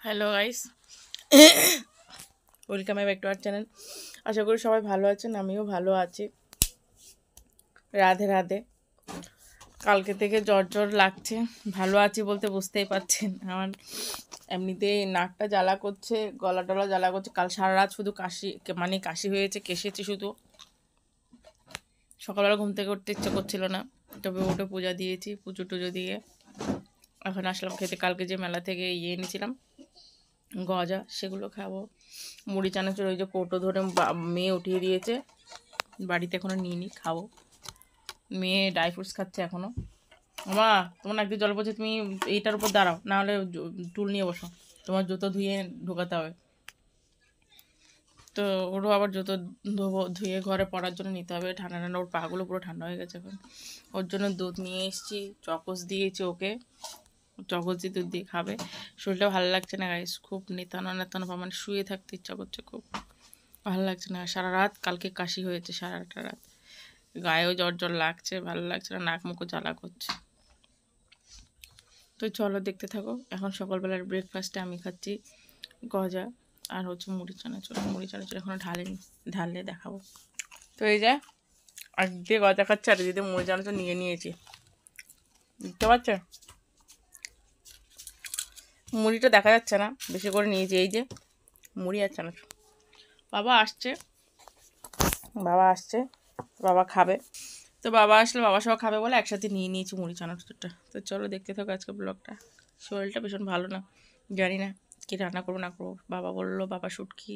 Hello guys, welcome back to our channel. আশা করি সবাই ভালো আছেন, আমিও ভালো আছি। রাধে রাধে। কালকে থেকে জ্বর জ্বর লাগছে, ভালো আছি বলতে বুঝতেই পারছেন। আমার এমনিতেই নাকটা জ্বালা করছে, গলা টলা জ্বালা করছে। কাল সারা রাত শুধু কাশি, মানে কাশি হয়েছে, কেশেছে শুধু। সকালবেলা ঘুম থেকে উঠতে ইচ্ছে করছিল না, তবে উঠে পূজা দিয়েছি, পুজো টুজো দিয়ে এখন আসলাম খেতে। কালকে যে মেলা থেকে এনেছিলাম গজা, সেগুলো খাবো। মুড়ি চানাচুর ওই যে কৌটো ধরে মেয়ে উঠিয়ে দিয়েছে, বাড়িতে এখনও নিইনি, খাবো। মেয়ে ড্রাই ফ্রুটস খাচ্ছে এখনও। মা, তোমার একদিন জল পড়ছে, তুমি এইটার উপর দাঁড়াও, না হলে টুল নিয়ে বসো, তোমার জুতো ধুয়ে ঢোকাতে হবে। তো ওরও আবার জুতো ধোবো, ধুয়ে ঘরে পড়ার জন্য নিতে হবে। ঠান্ডা ঠান্ডা, ওর পাগুলো পুরো ঠান্ডা হয়ে গেছে এখন। ওর জন্য দুধ নিয়ে এসেছি, চকোস দিয়েছি ওকে, চকোস দিয়ে দুধ দিয়ে খাবে। শরীরটা ভালো লাগছে না গাইস, খুব নেতানো নেতানো, মানে শুয়ে থাকতে ইচ্ছা করছে, খুব ভালো লাগছে না। সারা রাত কালকে কাশি হয়েছে, সারাটা রাত গায়েও জ্বর জ্বর লাগছে, ভালো লাগছে না, নাক মুখও জ্বালা করছে। তো চলো দেখতে থাকো। এখন সকালবেলার ব্রেকফাস্টে আমি খাচ্ছি গজা আর হচ্ছে মুড়ি চানাচুর। মুড়ি চানাচুর এখনও ঢালেনি, ঢাললে দেখাবো। তো এই যে একদিকে গজা খাচ্ছে আর এদিকে মুড়ি চানাচুর নিয়ে নিয়েছি, বুঝতে পারছো? মুড়িটা দেখা যাচ্ছে না, বেশি করে নিয়েছি। এই যে মুড়ি আর চানাচুর। বাবা আসছে, বাবা খাবে। তো বাবা আসলে বাবা সহ খাবে বলে একসাথে নিয়ে নিয়েছি মুড়ি চানাচুরটা। তো চলো দেখতে থাকো আজকে ব্লগটা। শরীরটা ভীষণ ভালো না, জানি না কি রান্না করবো না করবো। বাবা বললো বাবা শুটকি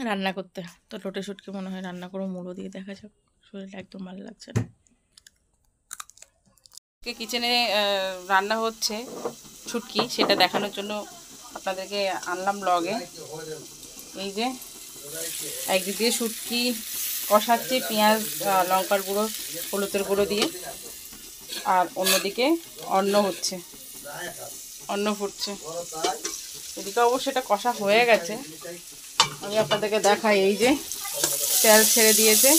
রান্না করতে, তো লোটে শুটকি মনে হয় রান্না করবো, মুড়ো দিয়ে, দেখা যাক। শরীরটা একদম ভালো লাগছে না। কিচেনে রান্না হচ্ছে শুটকি, সেটা দেখানোর জন্য আপনাদেরকে আনলাম ব্লগে। এই যে একদিক দিয়ে শুটকি কষাচ্ছে পেঁয়াজ লঙ্কার গুঁড়ো হলুদের গুঁড়ো দিয়ে, আর অন্যদিকে অন্ন হচ্ছে, অন্ন ফুটছে। এদিকে অবশ্য এটা কষা হয়ে গেছে, আমি আপনাদেরকে দেখাই। এই যে তেল ছেড়ে দিয়েছে,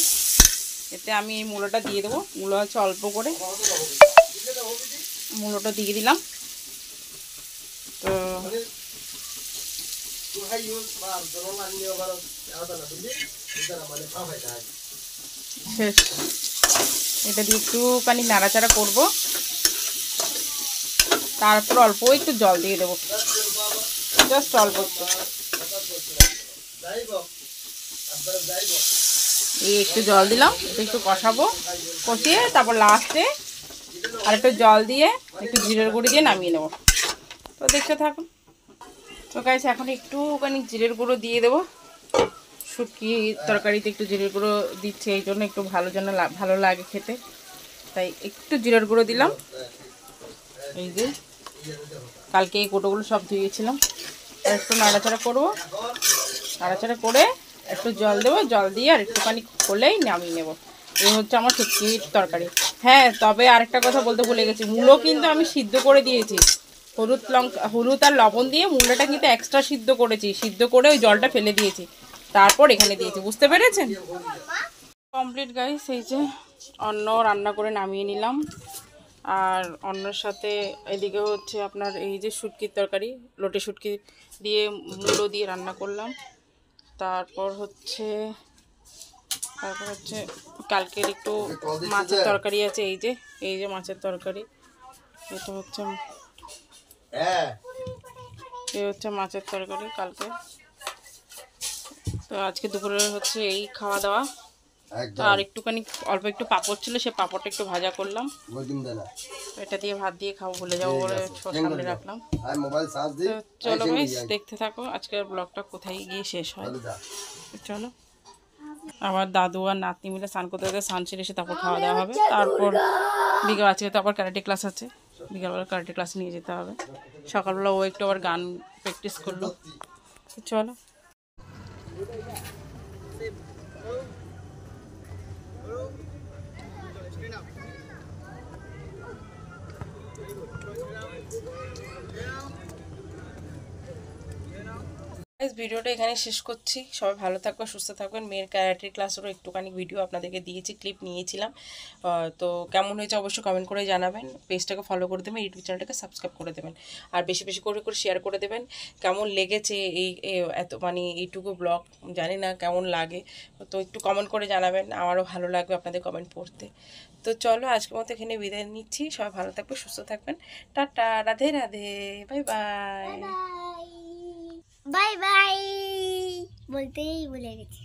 এতে আমি এই মূলোটা দিয়ে দেবো। মূলো আছে অল্প করে, মূলোটা দিয়ে দিলাম। তো শেষ, এটা দিয়ে একটুখানি নাড়াচাড়া করব, তারপর অল্প একটু জল দিয়ে দেবো, জাস্ট অল্প একটু। এই একটু জল দিলাম, একটু কষাবো, কষিয়ে তারপর লাস্টে আর একটু জল দিয়ে একটু জিরের গুঁড়ি দিয়ে নামিয়ে নেবো। তো দেখতে থাকুন। তো গাইস এখন একটুখানি জিরের গুঁড়ো দিয়ে দেবো। শুটকি তরকারিতে একটু জিরের গুঁড়ো দিচ্ছে, এই জন্য একটু ভালো লাগে খেতে, তাই একটু জিরের গুঁড়ো দিলাম। এই যে কালকে এই কোটোগুলো সব ধুয়েছিলাম। আর একটু নাড়াচাড়া করবো, নাড়াচাড়া করে একটু জল দেবো, জল দিয়ে আর একটুখানি হলেই নামিয়ে নেবো। এই হচ্ছে আমার শুটকির তরকারি। হ্যাঁ, তবে আরেকটা কথা বলতে ভুলে গেছি, মূলো কিন্তু আমি সিদ্ধ করে দিয়েছি, হলুদ আর লবণ দিয়ে মূলোটা কিন্তু এক্সট্রা সিদ্ধ করেছি, সিদ্ধ করে ওই জলটা ফেলে দিয়েছি, তারপর এখানে দিয়েছি, বুঝতে পেরেছেন? কমপ্লিট গাইস, এই যে অন্ন রান্না করে নামিয়ে নিলাম। আর অন্যর সাথে এদিকে হচ্ছে আপনার এই যে শুটকির তরকারি, লোটে শুটকি দিয়ে মূলো দিয়ে রান্না করলাম। তারপর হচ্ছে কালকের একটু মাছের তরকারি আছে। এই যে মাছের তরকারি, এটা হচ্ছে মাছের তরকারি কালকে। তো আজকে দুপুরে হচ্ছে এই খাওয়া দাওয়া। আর একটুখানি অল্প একটু পাঁপড় ছিল, সে পাঁপড়টা একটু ভাজা করলাম, এটা দিয়ে ভাত দিয়ে খাবো, ভুলে যাবো বলে সামনে রাখলাম। চলো গাইস দেখতে থাকো আজকের ব্লগটা কোথায় গিয়ে শেষ হয়। চলো, আবার দাদু আর নাতনি মিলে স্নান করতে করতে স্নান সেরে এসে তারপর খাওয়া দাওয়া হবে। তারপর বিকেল আজকে তো আবার ক্যারাটে ক্লাস আছে, বিকেলবেলা ক্যারাটে ক্লাস নিয়ে যেতে হবে। সকালবেলা ও একটু আবার গান প্র্যাকটিস করলো। চলো। ভিডিওটা এখানে শেষ করছি। সবাই ভালো থাকবেন, সুস্থ থাকবেন। মেয়ের ক্যারাটে ক্লাসেরও একটুখানি ভিডিও আপনাদেরকে দিয়েছি, ক্লিপ নিয়েছিলাম। তো কেমন হয়েছে অবশ্যই কমেন্ট করে জানাবেন। পেজটাকে ফলো করে দেবেন, ইউটিউব চ্যানেলটাকে সাবস্ক্রাইব করে দেবেন, আর বেশি বেশি করে করে শেয়ার করে দেবেন। কেমন লেগেছে এই এত মানে এইটুকু ব্লগ, জানি না কেমন লাগে, তো একটু কমেন্ট করে জানাবেন, আমারও ভালো লাগবে আপনাদের কমেন্ট পড়তে। তো চলো আজকের মতো এখানে বিদায় নিচ্ছি। সবাই ভালো থাকবে, সুস্থ থাকবেন। Tata, Radhe Radhe, bye bye. Bye bye বলতেই ভুলে গেছি।